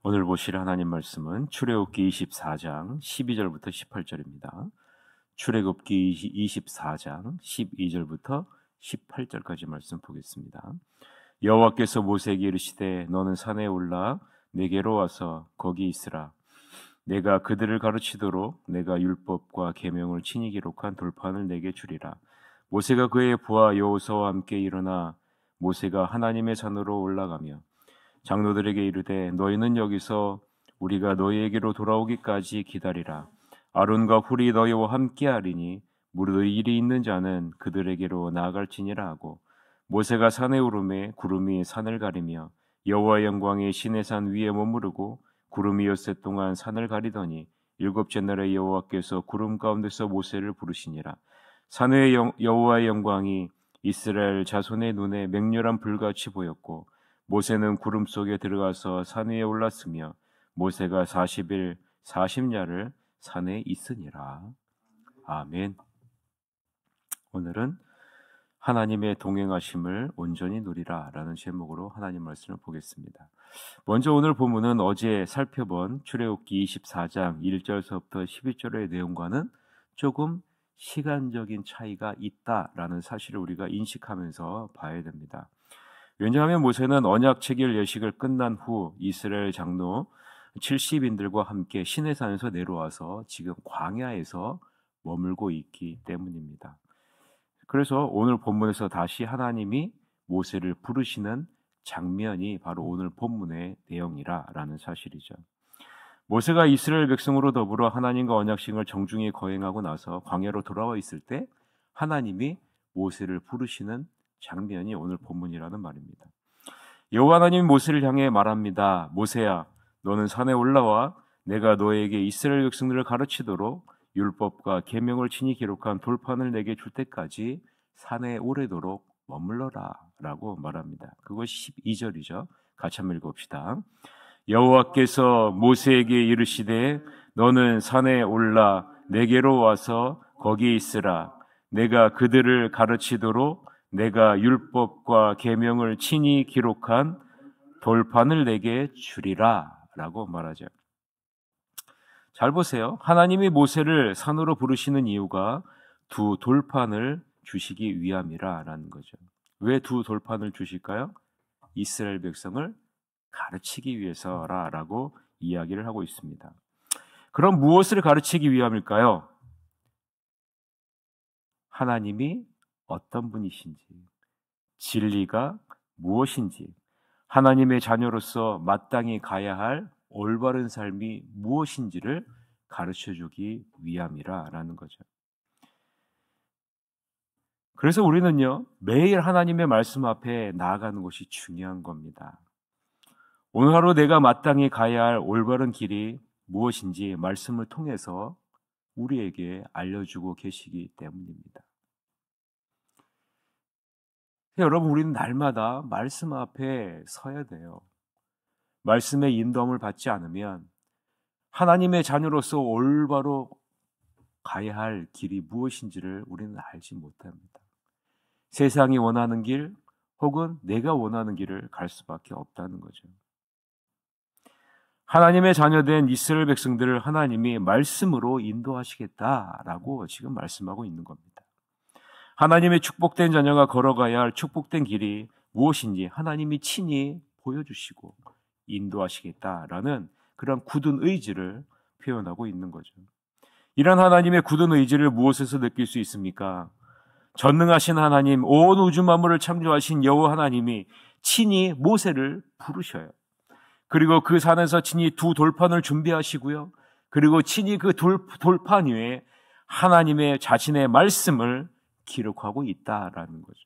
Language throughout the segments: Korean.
오늘 보실 하나님 말씀은 출애굽기 24장 12절부터 18절입니다. 출애굽기 24장 12절부터 18절까지 말씀 보겠습니다. 여호와께서 모세에게 이르시되 너는 산에 올라 내게로 와서 거기 있으라. 내가 그들을 가르치도록 내가 율법과 계명을 친히 기록한 돌판을 내게 주리라. 모세가 그의 부하 여호수아와 함께 일어나 모세가 하나님의 산으로 올라가며 장로들에게 이르되 너희는 여기서 우리가 너희에게로 돌아오기까지 기다리라. 아론과 훌이 너희와 함께하리니 무릇 일이 있는 자는 그들에게로 나아갈지니라 하고 모세가 산에 오르매 구름이 산을 가리며 여호와의 영광이 시내산 위에 머무르고 구름이 엿새 동안 산을 가리더니 일곱째 날에 여호와께서 구름 가운데서 모세를 부르시니라. 산 위에 여호와의 영광이 이스라엘 자손의 눈에 맹렬한 불같이 보였고 모세는 구름 속에 들어가서 산 위에 올랐으며 모세가 40일 40야를 산에 있으니라. 아멘. 오늘은 하나님의 동행하심을 온전히 누리라 라는 제목으로 하나님 말씀을 보겠습니다. 먼저 오늘 본문은 어제 살펴본 출애굽기 24장 1절서부터 12절의 내용과는 조금 시간적인 차이가 있다라는 사실을 우리가 인식하면서 봐야 됩니다. 왜냐하면 모세는 언약 체결 예식을 끝난 후 이스라엘 장로 70인들과 함께 시내산에서 내려와서 지금 광야에서 머물고 있기 때문입니다. 그래서 오늘 본문에서 다시 하나님이 모세를 부르시는 장면이 바로 오늘 본문의 내용이라는 사실이죠. 모세가 이스라엘 백성으로 더불어 하나님과 언약식을 정중히 거행하고 나서 광야로 돌아와 있을 때 하나님이 모세를 부르시는 장면이 오늘 본문이라는 말입니다. 여호와 하나님이 모세를 향해 말합니다. 모세야, 너는 산에 올라와 내가 너에게 이스라엘 백성들을 가르치도록 율법과 계명을 친히 기록한 돌판을 내게 줄 때까지 산에 오래도록 머물러라 라고 말합니다. 그것이 12절이죠. 같이 한번 읽어봅시다. 여호와께서 모세에게 이르시되 너는 산에 올라 내게로 와서 거기 있으라. 내가 그들을 가르치도록 내가 율법과 계명을 친히 기록한 돌판을 내게 주리라 라고 말하죠. 잘 보세요. 하나님이 모세를 산으로 부르시는 이유가 두 돌판을 주시기 위함이라는 거죠. 왜 두 돌판을 주실까요? 이스라엘 백성을 가르치기 위해서라고 이야기를 하고 있습니다. 그럼 무엇을 가르치기 위함일까요? 하나님이 어떤 분이신지, 진리가 무엇인지, 하나님의 자녀로서 마땅히 가야 할 올바른 삶이 무엇인지를 가르쳐주기 위함이라는 거죠. 그래서 우리는요, 매일 하나님의 말씀 앞에 나아가는 것이 중요한 겁니다. 오늘 하루 내가 마땅히 가야 할 올바른 길이 무엇인지 말씀을 통해서 우리에게 알려주고 계시기 때문입니다. 여러분, 우리는 날마다 말씀 앞에 서야 돼요. 말씀의 인도함을 받지 않으면 하나님의 자녀로서 올바로 가야 할 길이 무엇인지를 우리는 알지 못합니다. 세상이 원하는 길 혹은 내가 원하는 길을 갈 수밖에 없다는 거죠. 하나님의 자녀된 이스라엘 백성들을 하나님이 말씀으로 인도하시겠다라고 지금 말씀하고 있는 겁니다. 하나님의 축복된 자녀가 걸어가야 할 축복된 길이 무엇인지 하나님이 친히 보여주시고 인도하시겠다라는 그런 굳은 의지를 표현하고 있는 거죠. 이런 하나님의 굳은 의지를 무엇에서 느낄 수 있습니까? 전능하신 하나님, 온 우주 만물을 창조하신 여호와 하나님이 친히 모세를 부르셔요. 그리고 그 산에서 친히 두 돌판을 준비하시고요. 그리고 친히 그 돌판 위에 하나님의 자신의 말씀을 기록하고 있다라는 거죠.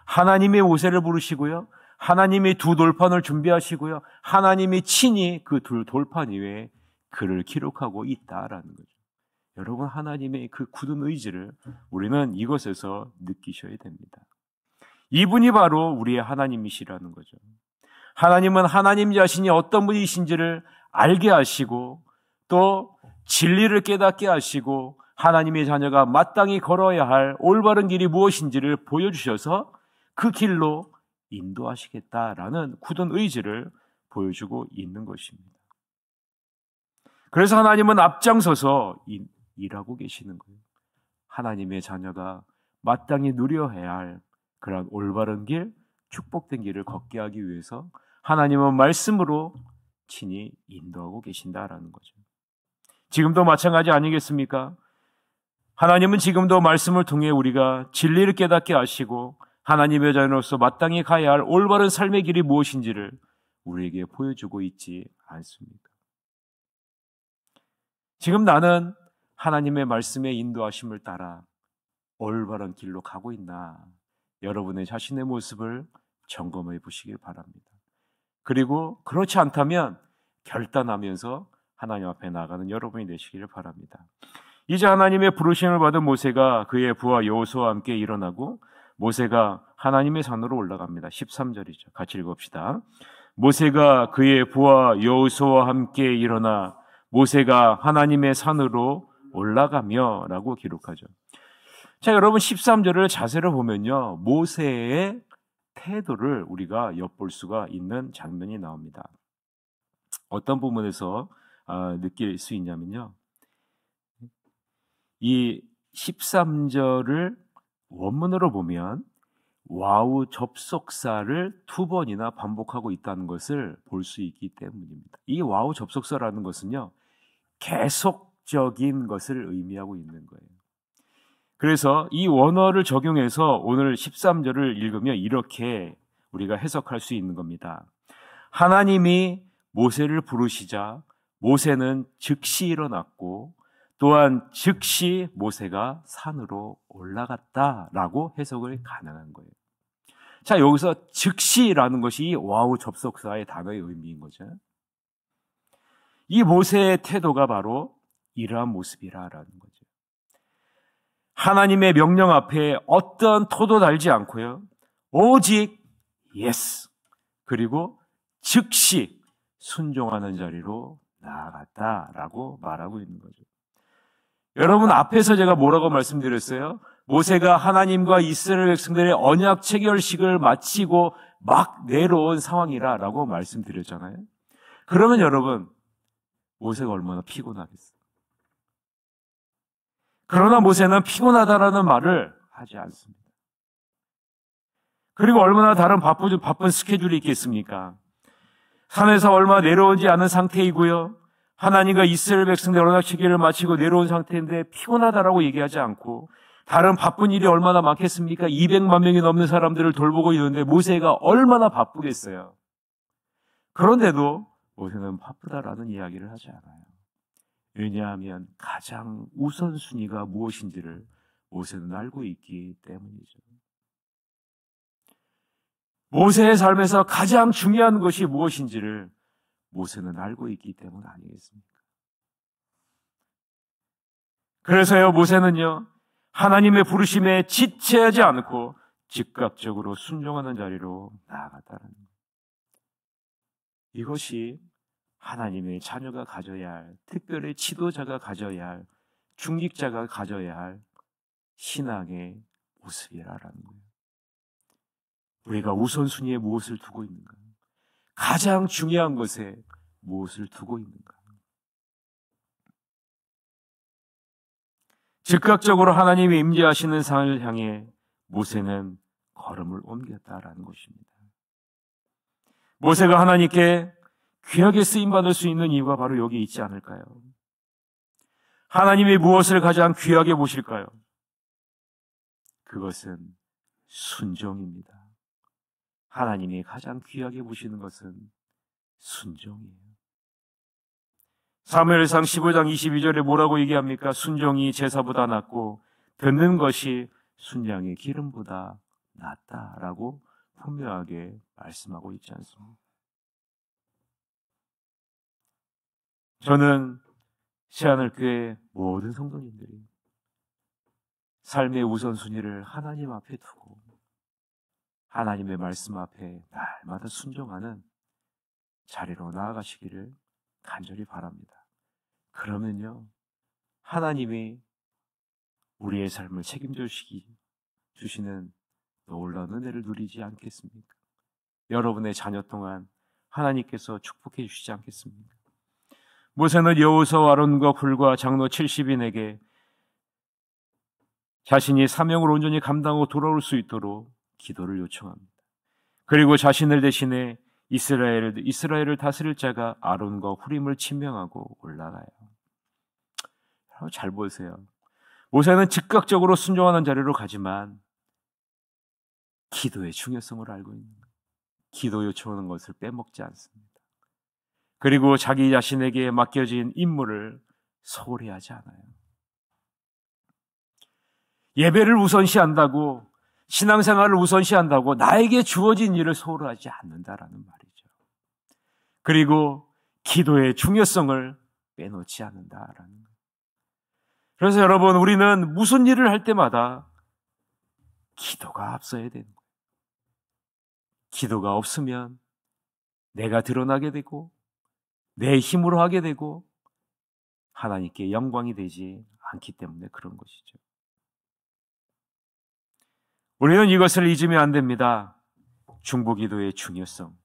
하나님이 모세를 부르시고요. 하나님이 두 돌판을 준비하시고요. 하나님이 친히 그 두 돌판 위에 글을 기록하고 있다라는 거죠. 여러분, 하나님의 그 굳은 의지를 우리는 이것에서 느끼셔야 됩니다. 이분이 바로 우리의 하나님이시라는 거죠. 하나님은 하나님 자신이 어떤 분이신지를 알게 하시고 또 진리를 깨닫게 하시고 하나님의 자녀가 마땅히 걸어야 할 올바른 길이 무엇인지를 보여주셔서 그 길로 인도하시겠다라는 굳은 의지를 보여주고 있는 것입니다. 그래서 하나님은 앞장서서 일하고 계시는 거예요. 하나님의 자녀가 마땅히 누려야 할 그런 올바른 길, 축복된 길을 걷게 하기 위해서 하나님은 말씀으로 친히 인도하고 계신다라는 거죠. 지금도 마찬가지 아니겠습니까? 하나님은 지금도 말씀을 통해 우리가 진리를 깨닫게 하시고 하나님의 자녀로서 마땅히 가야 할 올바른 삶의 길이 무엇인지를 우리에게 보여주고 있지 않습니까? 지금 나는 하나님의 말씀의 인도하심을 따라 올바른 길로 가고 있나? 여러분의 자신의 모습을 점검해 보시길 바랍니다. 그리고 그렇지 않다면 결단하면서 하나님 앞에 나가는 여러분이 되시기를 바랍니다. 이제 하나님의 부르심을 받은 모세가 그의 부하 여호수아와 함께 일어나고 모세가 하나님의 산으로 올라갑니다. 13절이죠. 같이 읽읍시다. 모세가 그의 부하 여호수아와 함께 일어나 모세가 하나님의 산으로 올라가며 라고 기록하죠. 자, 여러분 13절을 자세로 보면요, 모세의 태도를 우리가 엿볼 수가 있는 장면이 나옵니다. 어떤 부분에서 느낄 수 있냐면요, 이 13절을 원문으로 보면 와우 접속사를 2번이나 반복하고 있다는 것을 볼 수 있기 때문입니다. 이 와우 접속사라는 것은요, 계속적인 것을 의미하고 있는 거예요. 그래서 이 원어를 적용해서 오늘 13절을 읽으면 이렇게 우리가 해석할 수 있는 겁니다. 하나님이 모세를 부르시자 모세는 즉시 일어났고 또한 즉시 모세가 산으로 올라갔다라고 해석을 가능한 거예요. 자, 여기서 즉시라는 것이 와우 접속사의 단어의 의미인 거죠. 이 모세의 태도가 바로 이러한 모습이라는 거죠. 하나님의 명령 앞에 어떤 토도 달지 않고요, 오직 예스, 그리고 즉시 순종하는 자리로 나아갔다라고 말하고 있는 거죠. 여러분, 앞에서 제가 뭐라고 말씀드렸어요? 모세가 하나님과 이스라엘 백성들의 언약 체결식을 마치고 막 내려온 상황이라고 말씀드렸잖아요. 그러면 여러분, 모세가 얼마나 피곤하겠어요? 그러나 모세는 피곤하다라는 말을 하지 않습니다. 그리고 얼마나 다른 바쁜 스케줄이 있겠습니까? 산에서 얼마 내려오지 않은 상태이고요, 하나님과 이스라엘 백성들 언약 체결을 마치고 내려온 상태인데 피곤하다라고 얘기하지 않고, 다른 바쁜 일이 얼마나 많겠습니까? 200만 명이 넘는 사람들을 돌보고 있는데 모세가 얼마나 바쁘겠어요. 그런데도 모세는 바쁘다라는 이야기를 하지 않아요. 왜냐하면 가장 우선순위가 무엇인지를 모세는 알고 있기 때문이죠. 모세의 삶에서 가장 중요한 것이 무엇인지를 모세는 알고 있기 때문 아니겠습니까? 그래서요, 모세는요, 하나님의 부르심에 지체하지 않고 즉각적으로 순종하는 자리로 나아갔다는 거예요. 이것이 하나님의 자녀가 가져야 할, 특별히 지도자가 가져야 할, 중직자가 가져야 할 신앙의 모습이라는 거예요. 우리가 우선순위에 무엇을 두고 있는가? 가장 중요한 것에 무엇을 두고 있는가? 즉각적으로 하나님이 임재하시는 산을 향해 모세는 걸음을 옮겼다라는 것입니다. 모세가 하나님께 귀하게 쓰임받을 수 있는 이유가 바로 여기 있지 않을까요? 하나님이 무엇을 가장 귀하게 보실까요? 그것은 순종입니다. 하나님이 가장 귀하게 보시는 것은 순종이에요. 사무엘상 15장 22절에 뭐라고 얘기합니까? 순종이 제사보다 낫고 듣는 것이 순양의 기름보다 낫다라고 분명하게 말씀하고 있지 않습니까? 저는 새하늘교회 모든 성도님들이 삶의 우선순위를 하나님 앞에 두고 하나님의 말씀 앞에 날마다 순종하는 자리로 나아가시기를 간절히 바랍니다. 그러면요, 하나님이 우리의 삶을 책임져 주시는 놀라운 은혜를 누리지 않겠습니까? 여러분의 자녀 동안 하나님께서 축복해 주시지 않겠습니까? 모세는 여호수아와 아론과 훌과 장로 70인에게 자신이 사명을 온전히 감당하고 돌아올 수 있도록 기도를 요청합니다. 그리고 자신을 대신해 이스라엘을 다스릴 자가 아론과 훌임을 지명하고 올라가요. 잘 보세요. 모세는 즉각적으로 순종하는 자리로 가지만 기도의 중요성을 알고 있는 거예요. 기도 요청하는 것을 빼먹지 않습니다. 그리고 자기 자신에게 맡겨진 임무를 소홀히 하지 않아요. 예배를 우선시한다고, 신앙생활을 우선시한다고 나에게 주어진 일을 소홀히 하지 않는다라는 말이죠. 그리고 기도의 중요성을 빼놓지 않는다라는 거예요. 그래서 여러분, 우리는 무슨 일을 할 때마다 기도가 앞서야 되는 거예요. 기도가 없으면 내가 드러나게 되고 내 힘으로 하게 되고 하나님께 영광이 되지 않기 때문에 그런 것이죠. 우리는 이것을 잊으면 안 됩니다. 중보기도의 중요성,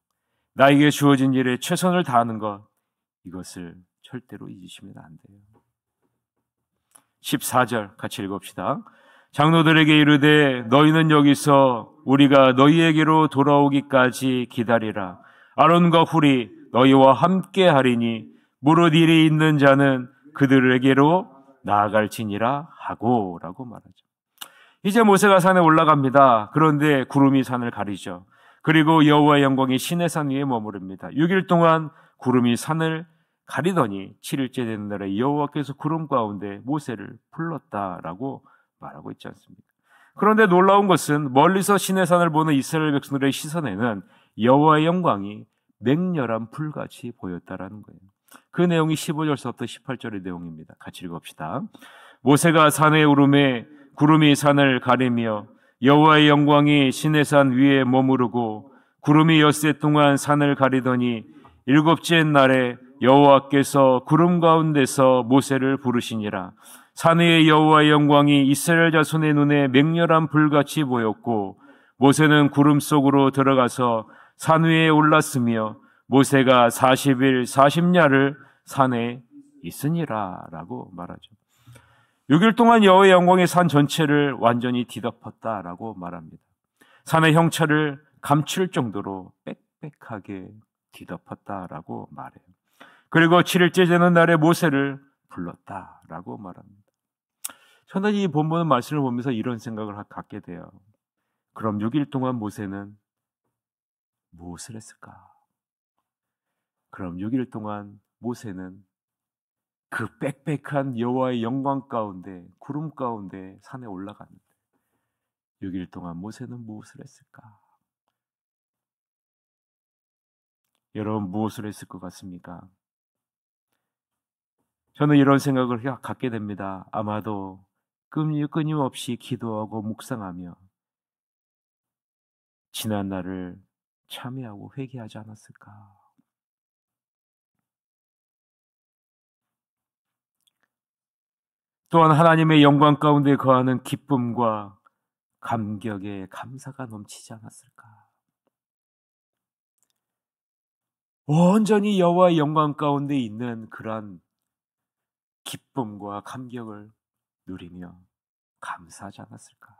나에게 주어진 일에 최선을 다하는 것, 이것을 절대로 잊으시면 안 돼요. 14절 같이 읽읍시다. 장로들에게 이르되 너희는 여기서 우리가 너희에게로 돌아오기까지 기다리라. 아론과 훌이 너희와 함께 하리니 무릇 일이 있는 자는 그들에게로 나아갈지니라 하고 라고 말하죠. 이제 모세가 산에 올라갑니다. 그런데 구름이 산을 가리죠. 그리고 여호와의 영광이 시내산 위에 머무릅니다. 6일 동안 구름이 산을 가리더니 7일째 되는 날에 여호와께서 구름 가운데 모세를 불렀다라고 말하고 있지 않습니까? 그런데 놀라운 것은 멀리서 시내산을 보는 이스라엘 백성들의 시선에는 여호와의 영광이 맹렬한 불같이 보였다라는 거예요. 그 내용이 15절서부터 18절의 내용입니다. 같이 읽읍시다. 모세가 산에 오르매 구름이 산을 가리며 여호와의 영광이 시내산 위에 머무르고 구름이 엿새 동안 산을 가리더니 7째 날에 여호와께서 구름 가운데서 모세를 부르시니라. 산 위에 여호와의 영광이 이스라엘 자손의 눈에 맹렬한 불같이 보였고 모세는 구름 속으로 들어가서 산 위에 올랐으며 모세가 40일 40야를 산에 있으니라 라고 말하죠. 6일 동안 여호와의 영광이 산 전체를 완전히 뒤덮었다라고 말합니다. 산의 형체를 감출 정도로 빽빽하게 뒤덮었다라고 말해요. 그리고 7일째 되는 날에 모세를 불렀다라고 말합니다. 저는 이 본문 말씀을 보면서 이런 생각을 갖게 돼요. 그럼 6일 동안 모세는 무엇을 했을까? 그럼 6일 동안 모세는 그 빽빽한 여호와의 영광 가운데, 구름 가운데 산에 올라갔는데 6일 동안 모세는 무엇을 했을까? 여러분, 무엇을 했을 것 같습니까? 저는 이런 생각을 갖게 됩니다. 아마도 끊임없이 기도하고 묵상하며 지난 날을 참회하고 회개하지 않았을까? 또한 하나님의 영광 가운데 거하는 기쁨과 감격에 감사가 넘치지 않았을까? 온전히 여호와의 영광 가운데 있는 그러한 기쁨과 감격을 누리며 감사하지 않았을까?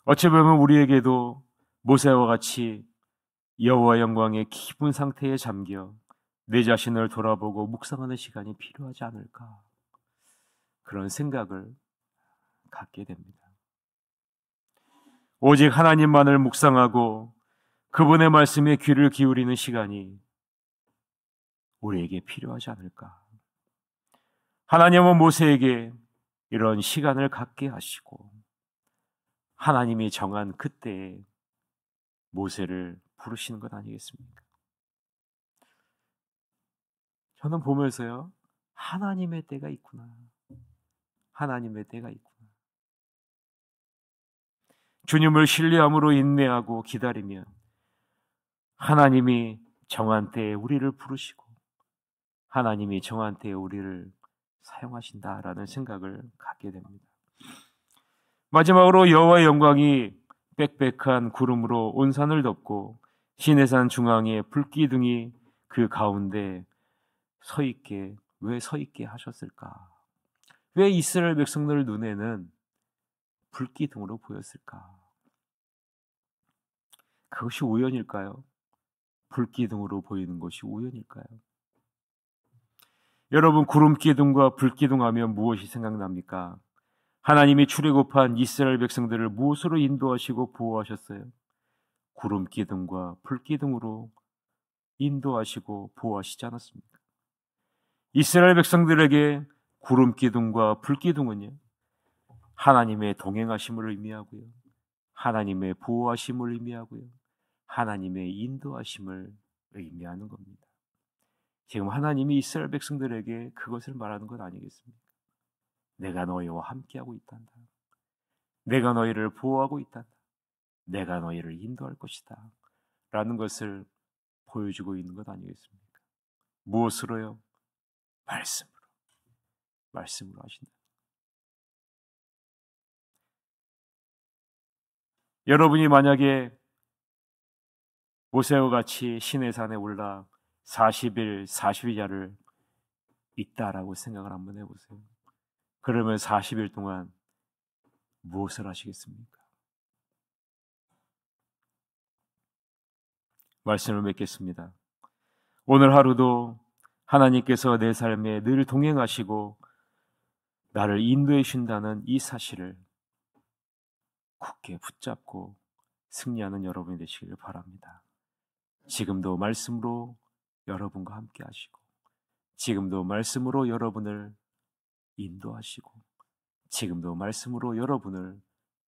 어찌 보면 우리에게도 모세와 같이 여호와의 영광의 깊은 상태에 잠겨 내 자신을 돌아보고 묵상하는 시간이 필요하지 않을까? 그런 생각을 갖게 됩니다. 오직 하나님만을 묵상하고 그분의 말씀에 귀를 기울이는 시간이 우리에게 필요하지 않을까? 하나님은 모세에게 이런 시간을 갖게 하시고 하나님이 정한 그때에 모세를 부르시는 것 아니겠습니까? 저는 보면서요, 하나님의 때가 있구나. 하나님의 때가 있구나. 주님을 신뢰함으로 인내하고 기다리면 하나님이 정한 때에 우리를 부르시고 하나님이 정한 때에 우리를 사용하신다라는 생각을 갖게 됩니다. 마지막으로 여호와의 영광이 빽빽한 구름으로 온 산을 덮고 시내산 중앙에 불기둥이 그 가운데 서 있게, 왜 서 있게 하셨을까? 왜 이스라엘 백성들 눈에는 불기둥으로 보였을까? 그것이 우연일까요? 불기둥으로 보이는 것이 우연일까요? 여러분, 구름기둥과 불기둥 하면 무엇이 생각납니까? 하나님이 출애굽한 이스라엘 백성들을 무엇으로 인도하시고 보호하셨어요? 구름기둥과 불기둥으로 인도하시고 보호하시지 않았습니까? 이스라엘 백성들에게 구름기둥과 불기둥은요, 하나님의 동행하심을 의미하고요, 하나님의 보호하심을 의미하고요, 하나님의 인도하심을 의미하는 겁니다. 지금 하나님이 이스라엘 백성들에게 그것을 말하는 것 아니겠습니까? 내가 너희와 함께하고 있단다. 내가 너희를 보호하고 있단다. 내가 너희를 인도할 것이다. 라는 것을 보여주고 있는 것 아니겠습니까? 무엇으로요? 말씀으로. 말씀으로 하신다. 여러분이 만약에 모세와 같이 시내산에 올라 40일, 40야를 있다라고 생각을 한번 해보세요. 그러면 40일 동안 무엇을 하시겠습니까? 말씀을 맺겠습니다. 오늘 하루도 하나님께서 내 삶에 늘 동행하시고 나를 인도해 주신다는 이 사실을 굳게 붙잡고 승리하는 여러분이 되시길 바랍니다. 지금도 말씀으로 여러분과 함께 하시고, 지금도 말씀으로 여러분을 인도하시고, 지금도 말씀으로 여러분을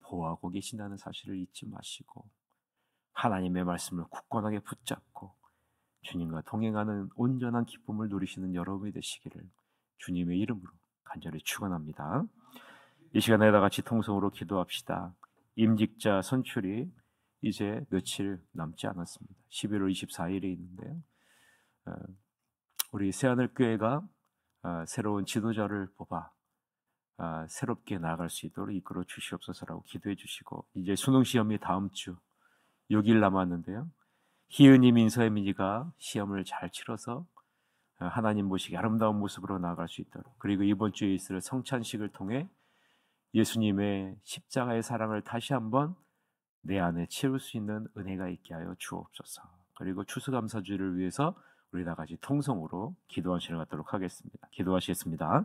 보호하고 계신다는 사실을 잊지 마시고, 하나님의 말씀을 굳건하게 붙잡고 주님과 동행하는 온전한 기쁨을 누리시는 여러분이 되시기를 주님의 이름으로 간절히 축원합니다. 이 시간에 다 같이 통성으로 기도합시다. 임직자 선출이 이제 며칠 남지 않았습니다. 11월 24일에 있는데요. 우리 새하늘교회가 새로운 지도자를 뽑아 새롭게 나아갈 수 있도록 이끌어 주시옵소서라고 기도해 주시고, 이제 수능시험이 다음 주 6일 남았는데요. 희은이, 민서혜민이가 시험을 잘 치러서 하나님 보시기 아름다운 모습으로 나아갈 수 있도록, 그리고 이번 주에 있을 성찬식을 통해 예수님의 십자가의 사랑을 다시 한번 내 안에 채울 수 있는 은혜가 있게 하여 주옵소서. 그리고 추수감사주를 위해서 우리 다 같이 통성으로 기도하시는 것 같도록 하겠습니다. 기도하시겠습니다.